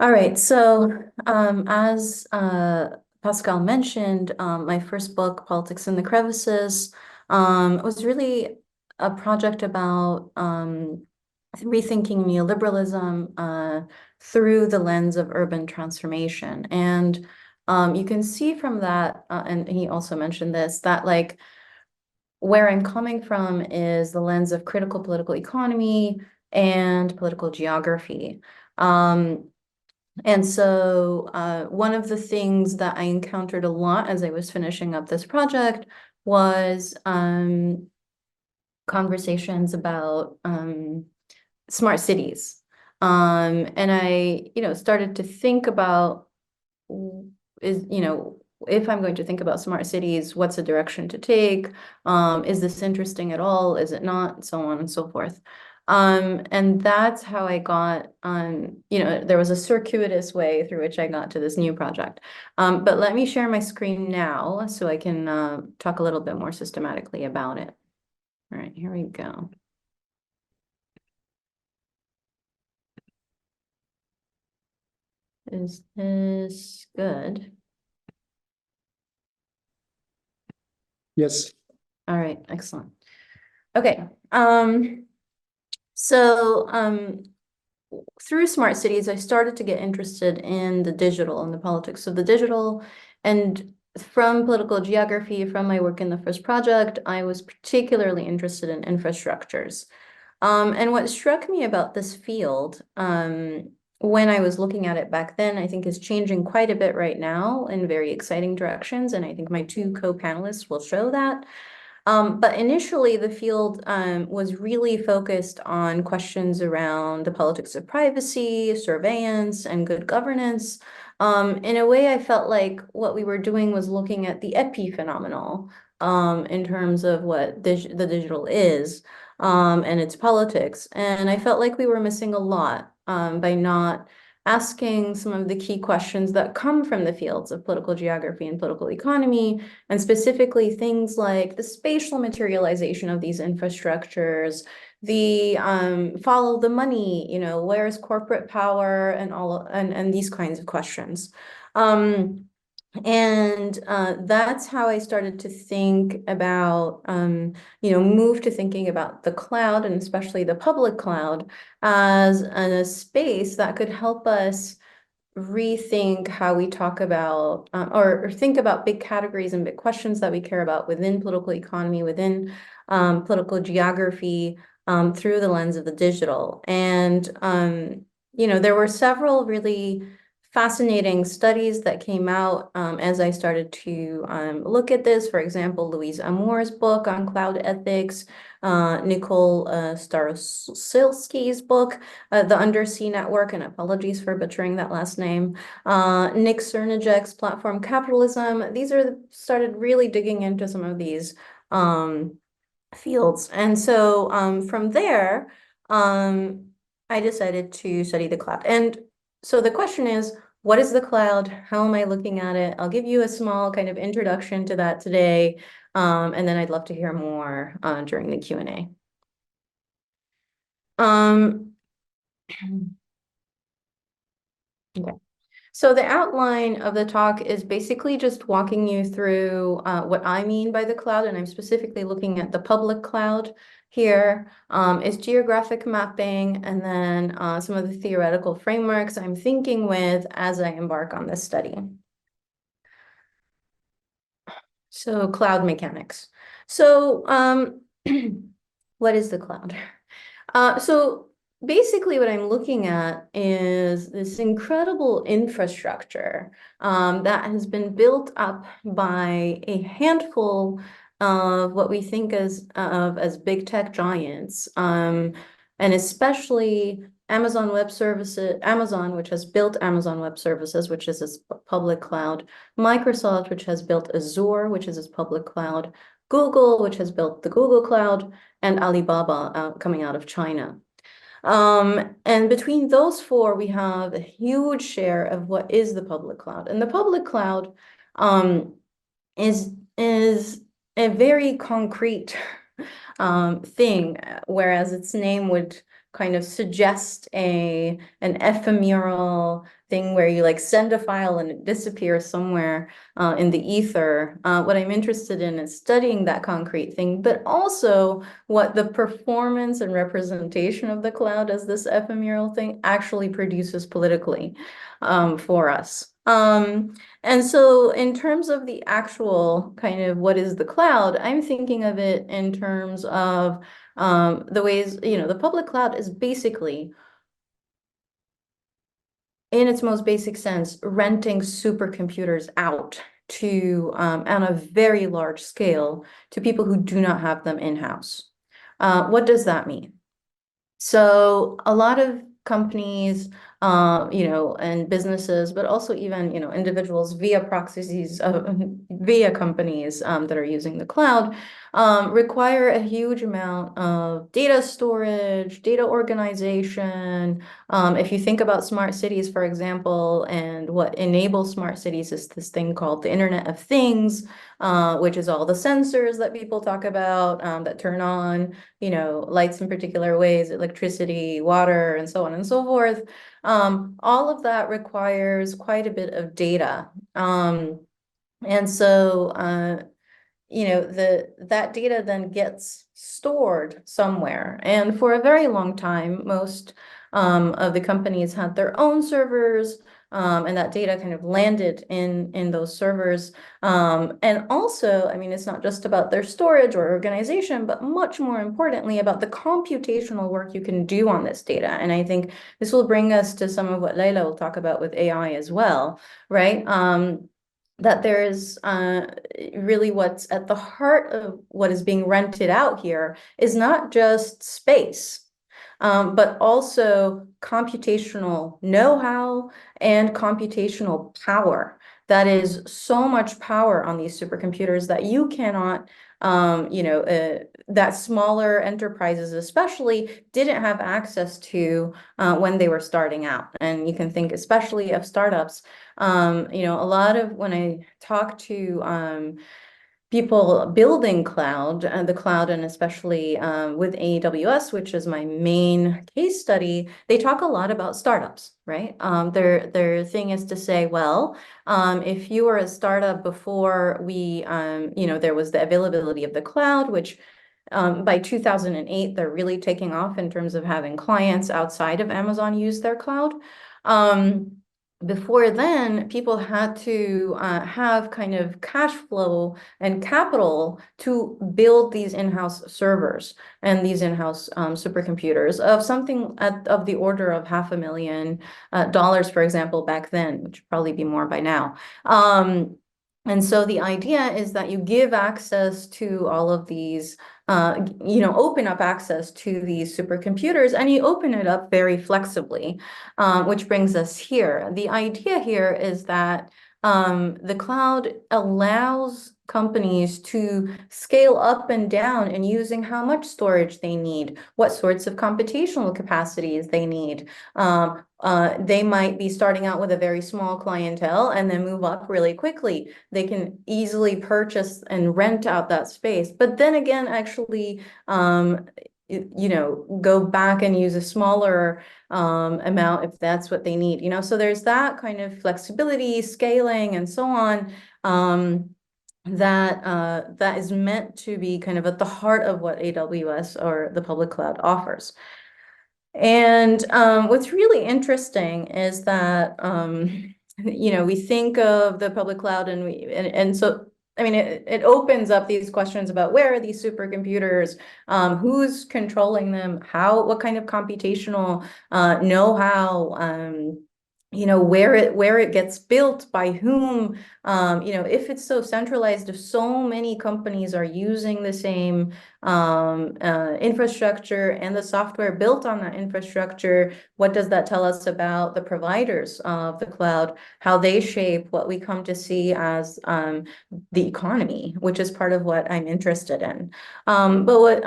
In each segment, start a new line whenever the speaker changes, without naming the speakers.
All right, so as Pascal mentioned, my first book, Politics in the Crevices, was really a project about rethinking neoliberalism through the lens of urban transformation. And you can see from that, and he also mentioned this, that like where I'm coming from is the lens of critical political economy and political geography. Um, and so one of the things that I encountered a lot as I was finishing up this project was conversations about smart cities. And I, started to think about is, if I'm going to think about smart cities, what's the direction to take? Is this interesting at all? Is it not? So on and so forth. And that's how I got there was a circuitous way through which I got to this new project. But let me share my screen now so I can talk a little bit more systematically about it. All right, here we go. Is this good?
Yes.
All right, excellent. Okay. So through smart cities, I started to get interested in the digital and the politics of the digital. And from political geography, from my work in the first project, I was particularly interested in infrastructures. And what struck me about this field, when I was looking at it back then, I think is changing quite a bit right now in very exciting directions. And I think my two co-panelists will show that. But initially, the field was really focused on questions around the politics of privacy, surveillance, and good governance. In a way, I felt like what we were doing was looking at the epiphenomenal in terms of what the digital is and its politics. And I felt like we were missing a lot by not asking some of the key questions that come from the fields of political geography and political economy, and specifically things like the spatial materialization of these infrastructures, the follow the money, where's corporate power and and these kinds of questions. And that's how I started to think about, move to thinking about the cloud and especially the public cloud as a space that could help us rethink how we talk about or think about big categories and big questions that we care about within political economy, within political geography, through the lens of the digital. And there were several really fascinating studies that came out as I started to look at this. For example, Louise Amour's book on cloud ethics, Nicole Starosilski's book, The Undersea Network, and apologies for butchering that last name, Nick Cernigek's Platform Capitalism. These started really digging into some of these fields. And so from there, I decided to study the cloud. And so the question is, what is the cloud? How am I looking at it? I'll give you a small kind of introduction to that today. And then I'd love to hear more during the Q&A. Okay. So the outline of the talk is basically just walking you through what I mean by the cloud, and I'm specifically looking at the public cloud here, is geographic mapping, and then some of the theoretical frameworks I'm thinking with as I embark on this study. So cloud mechanics. So what is the cloud? So basically what I'm looking at is this incredible infrastructure that has been built up by a handful of what we think of as big tech giants, and especially Amazon Web Services, Amazon, which has built Amazon Web Services, which is its public cloud, Microsoft, which has built Azure, which is its public cloud, Google, which has built the Google Cloud, and Alibaba coming out of China. And between those four, we have a huge share of what is the public cloud. And the public cloud is a very concrete thing, whereas its name would kind of suggest an ephemeral thing where you like send a file and it disappears somewhere in the ether. What I'm interested in is studying that concrete thing, but also what the performance and representation of the cloud as this ephemeral thing actually produces politically for us. And so in terms of the actual kind of what is the cloud, I'm thinking of it in terms of the ways, the public cloud is basically, in its most basic sense, renting supercomputers out to on a very large scale to people who do not have them in-house. What does that mean? So a lot of companies, and businesses, but also even, individuals via proxies, via companies that are using the cloud, require a huge amount of data storage, data organization. If you think about smart cities, for example, and what enables smart cities is this thing called the Internet of Things, which is all the sensors that people talk about that turn on, lights in particular ways, electricity, water, and so on and so forth. All of that requires quite a bit of data. And so, that data then gets stored somewhere. And for a very long time, most of the companies had their own servers, and that data kind of landed in those servers. And also, I mean, it's not just about their storage or organization, but much more importantly about the computational work you can do on this data. And I think this will bring us to some of what Leila will talk about with AI as well, right? That there is really what's at the heart of what is being rented out here is not just space, but also computational know-how and computational power. That is so much power on these supercomputers that you cannot, that smaller enterprises especially didn't have access to when they were starting out. And you can think especially of startups. A lot of when I talk to people building the cloud, and especially with AWS, which is my main case study, they talk a lot about startups, right? Their thing is to say, well, if you were a startup before there was the availability of the cloud, which by 2008, they're really taking off in terms of having clients outside of Amazon use their cloud. Before then, people had to have kind of cash flow and capital to build these in-house servers and these in-house supercomputers of something of the order of $500,000, for example, back then, which would probably be more by now. And so the idea is that you give access to all of these, open up access to these supercomputers, and you open it up very flexibly, which brings us here. The idea here is that the cloud allows companies to scale up and down in using how much storage they need, what sorts of computational capacities they need. They might be starting out with a very small clientele and then move up really quickly. They can easily purchase and rent out that space, but then again, actually, go back and use a smaller amount if that's what they need. So there's that kind of flexibility, scaling, and so on. That is meant to be kind of at the heart of what AWS or the public cloud offers. And what's really interesting is that we think of the public cloud and so I mean it opens up these questions about where are these supercomputers, who's controlling them, what kind of computational know-how, where it gets built, by whom, if it's so centralized, if so many companies are using the same infrastructure and the software built on that infrastructure, what does that tell us about the providers of the cloud, how they shape what we come to see as the economy, which is part of what I'm interested in. But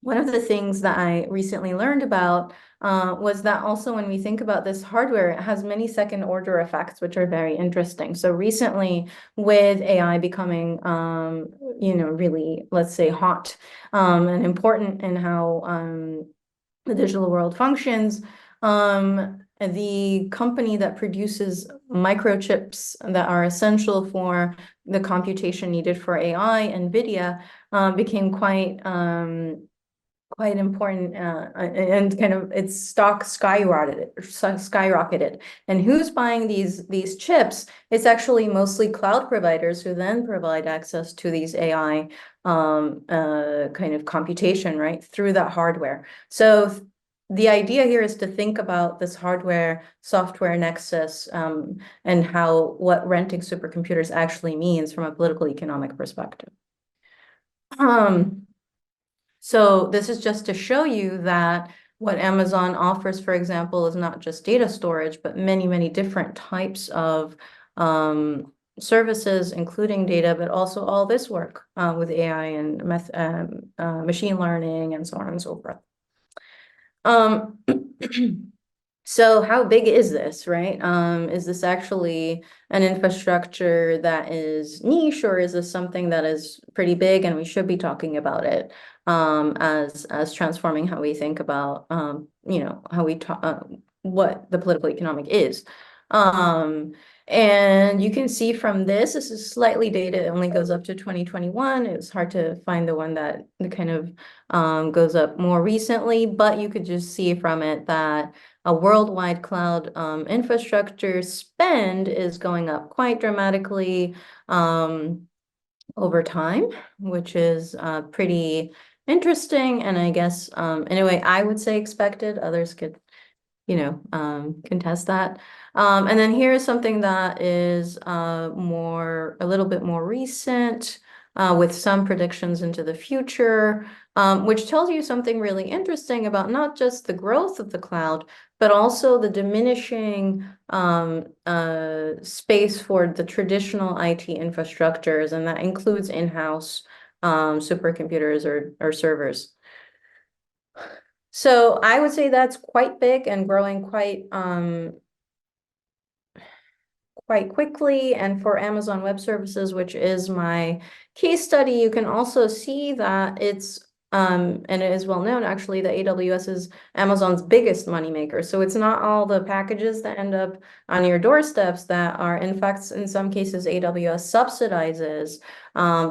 one of the things that I recently learned about was that also when we think about this hardware, it has many second order effects, which are very interesting. So recently with AI becoming, really, let's say, hot and important in how the digital world functions, the company that produces microchips that are essential for the computation needed for AI, NVIDIA, became quite important, and kind of its stock skyrocketed. And who's buying these chips? It's actually mostly cloud providers who then provide access to these AI kind of computation, right, through that hardware. So the idea here is to think about this hardware software nexus, and what renting supercomputers actually means from a political economic perspective. So this is just to show you that what Amazon offers, for example, is not just data storage, but many, many different types of services, including data, but also all this work with AI and machine learning and so on and so forth. So how big is this, right? Is this actually an infrastructure that is niche, or is this something that is pretty big and we should be talking about it as transforming how we think about how we talk what the political economic is. And you can see from this is slightly dated. It only goes up to 2021. It was hard to find the one that kind of goes up more recently, but you could just see from it that a worldwide cloud infrastructure spend is going up quite dramatically over time, which is pretty interesting. And I guess in a way, I would say expected. Others could, contest that. And then here's something that is a little bit more recent, with some predictions into the future, which tells you something really interesting about not just the growth of the cloud, but also the diminishing space for the traditional IT infrastructures, and that includes in-house supercomputers or servers. So I would say that's quite big and growing quite quickly. And for Amazon Web Services, which is my case study, you can also see that it's and it is well known actually that AWS is Amazon's biggest moneymaker. So it's not all the packages that end up on your doorsteps that are, in fact, in some cases, AWS subsidizes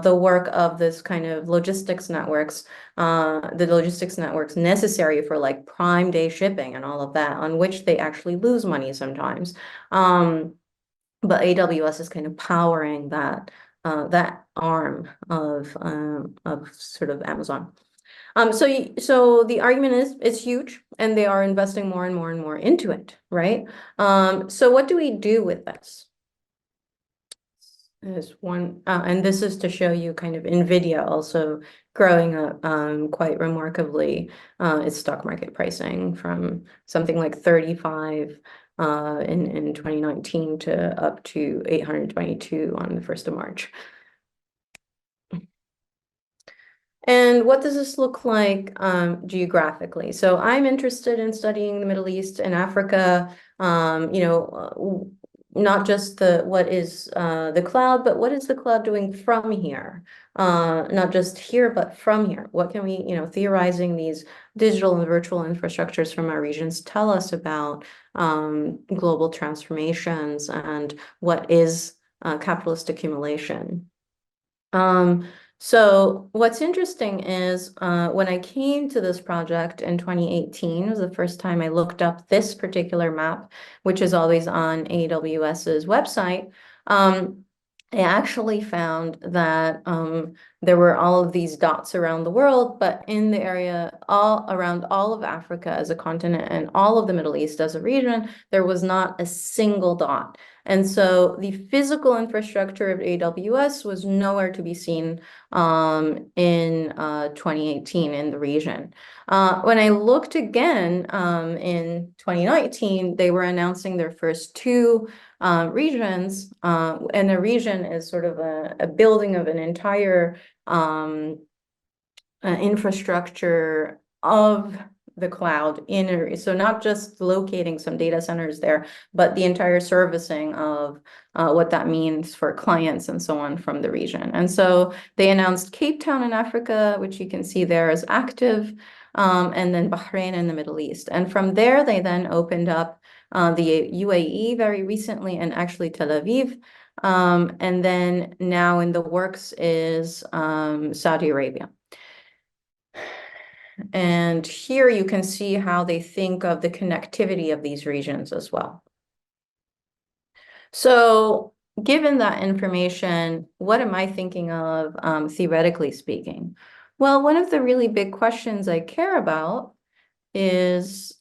the work of this kind of logistics networks, the logistics networks necessary for like Prime Day shipping and all of that, on which they actually lose money sometimes. But AWS is kind of powering that arm of sort of Amazon. So the argument is it's huge, and they are investing more and more and more into it, right? So what do we do with this? There's one, and this is to show you kind of NVIDIA also growing up quite remarkably, its stock market pricing from something like 35 in 2019 to up to 822 on the 1st of March. And what does this look like geographically? So I'm interested in studying the Middle East and Africa, not just what is the cloud, but what is the cloud doing from here? Not just here, but from here. What can we, theorizing these digital and virtual infrastructures from our regions tell us about global transformations and what is capitalist accumulation? So what's interesting is when I came to this project in 2018, was the first time I looked up this particular map, which is always on AWS's website. I actually found that there were all of these dots around the world, but in the area all around all of Africa as a continent and all of the Middle East as a region, there was not a single dot. And so the physical infrastructure of AWS was nowhere to be seen in 2018 in the region. When I looked again in 2019, they were announcing their first two regions, and a region is sort of a building of an entire infrastructure of the cloud so not just locating some data centers there, but the entire servicing of what that means for clients and so on from the region. And so they announced Cape Town in Africa, which you can see there as active, and then Bahrain in the Middle East. And from there, they then opened up the UAE very recently, and actually Tel Aviv. And then now in the works is Saudi Arabia. And here you can see how they think of the connectivity of these regions as well. So given that information, what am I thinking of theoretically speaking? Well, one of the really big questions I care about is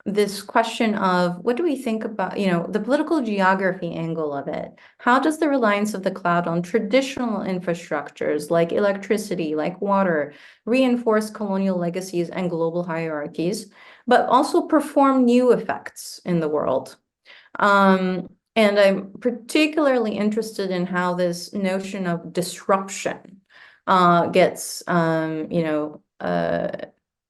this question of what do we think about, the political geography angle of it? How does the reliance of the cloud on traditional infrastructures like electricity, like water, reinforce colonial legacies and global hierarchies, but also perform new effects in the world? And I'm particularly interested in how this notion of disruption gets,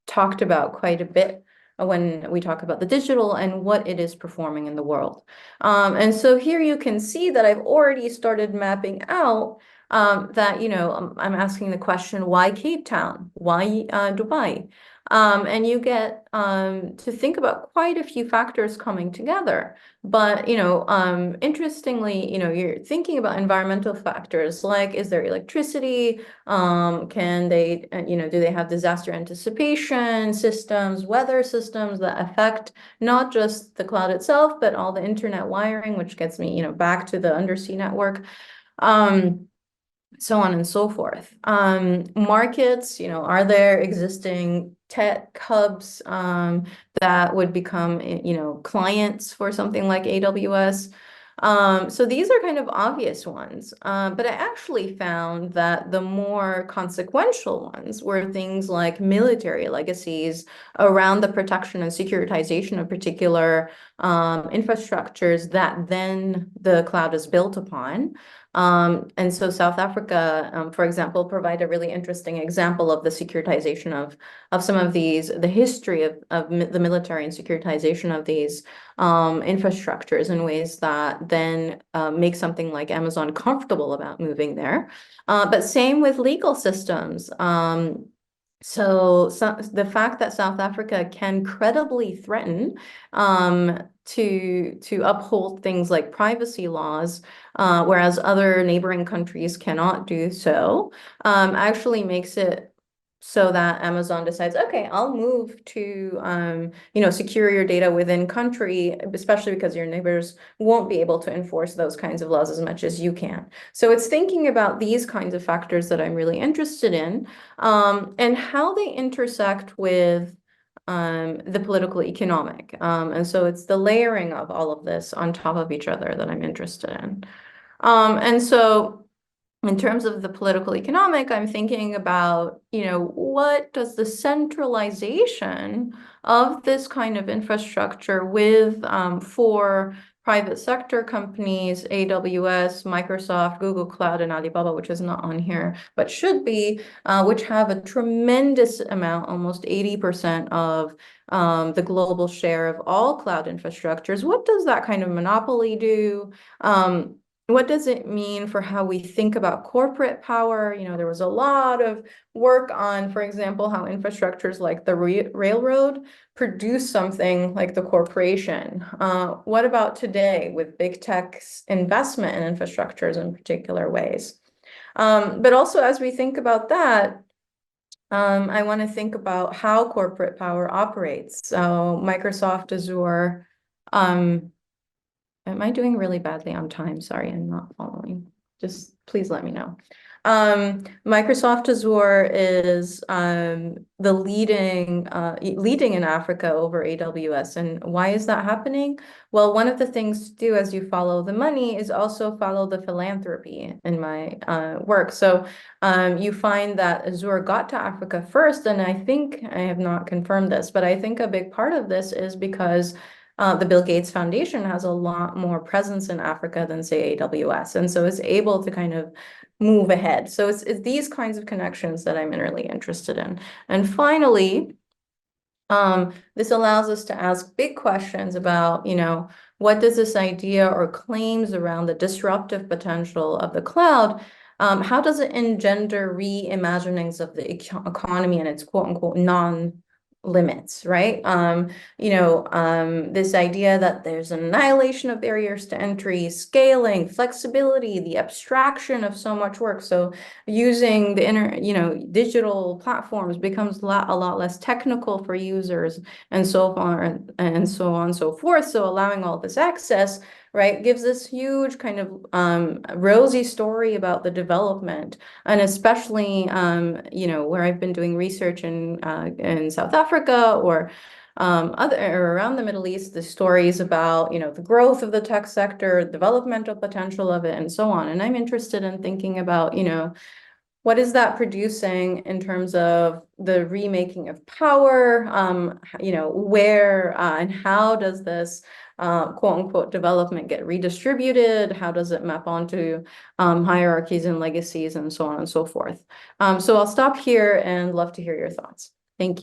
talked about quite a bit when we talk about the digital and what it is performing in the world. And so here you can see that I've already started mapping out that, I'm asking the question, why Cape Town? Why Dubai? And you get to think about quite a few factors coming together. But, interestingly, you're thinking about environmental factors like, is there electricity? Can they, do they have disaster anticipation systems, weather systems that affect not just the cloud itself, but all the internet wiring, which gets me, back to the undersea network. So on and so forth. Markets, are there existing tech hubs that would become, clients for something like AWS? So these are kind of obvious ones, but I actually found that the more consequential ones were things like military legacies around the protection and securitization of particular infrastructures that then the cloud is built upon. And so South Africa, for example, provide a really interesting example of the securitization of some of these, the history of the military and securitization of these infrastructures in ways that then make something like Amazon comfortable about moving there. But same with legal systems. So the fact that South Africa can credibly threaten to uphold things like privacy laws, whereas other neighboring countries cannot do so, actually makes it so that Amazon decides, okay, I'll move to, secure your data within country, especially because your neighbors won't be able to enforce those kinds of laws as much as you can. So it's thinking about these kinds of factors that I'm really interested in, and how they intersect with the political economic. And so it's the layering of all of this on top of each other that I'm interested in. And so in terms of the political economic, I'm thinking about, what does the centralization of this kind of infrastructure with for private sector companies, AWS, Microsoft, Google Cloud, and Alibaba, which is not on here, but should be, which have a tremendous amount, almost 80% of the global share of all cloud infrastructures. What does that kind of monopoly do? What does it mean for how we think about corporate power? There was a lot of work on, for example, how infrastructures like the railroad produce something like the corporation. What about today with big tech's investment in infrastructures in particular ways? But also as we think about that, I want to think about how corporate power operates. So Microsoft Azure, am I doing really badly on time? Sorry, I'm not following. Just please let me know. Microsoft Azure is the leading in Africa over AWS. And why is that happening? Well, one of the things to do as you follow the money is also follow the philanthropy in my work. So you find that Azure got to Africa first, and I think, I have not confirmed this, but I think a big part of this is because the Bill Gates Foundation has a lot more presence in Africa than, say, AWS, and so it's able to kind of move ahead. So it's these kinds of connections that I'm really interested in. And finally, this allows us to ask big questions about, what does this idea or claims around the disruptive potential of the cloud, how does it engender reimaginings of the economy and its quote unquote limits, right? This idea that there's an annihilation of barriers to entry, scaling, flexibility, the abstraction of so much work. So using digital platforms becomes a lot less technical for users and so far and so on and so forth. So allowing all this access, right, gives this huge kind of rosy story about the development, and especially where I've been doing research in South Africa or or around the Middle East, the stories about the growth of the tech sector, developmental potential of it, and so on. And I'm interested in thinking about what is that producing in terms of the remaking of power, where and how does this quote unquote development get redistributed? How does it map onto hierarchies and legacies and so on and so forth? So I'll stop here and love to hear your thoughts. Thank you.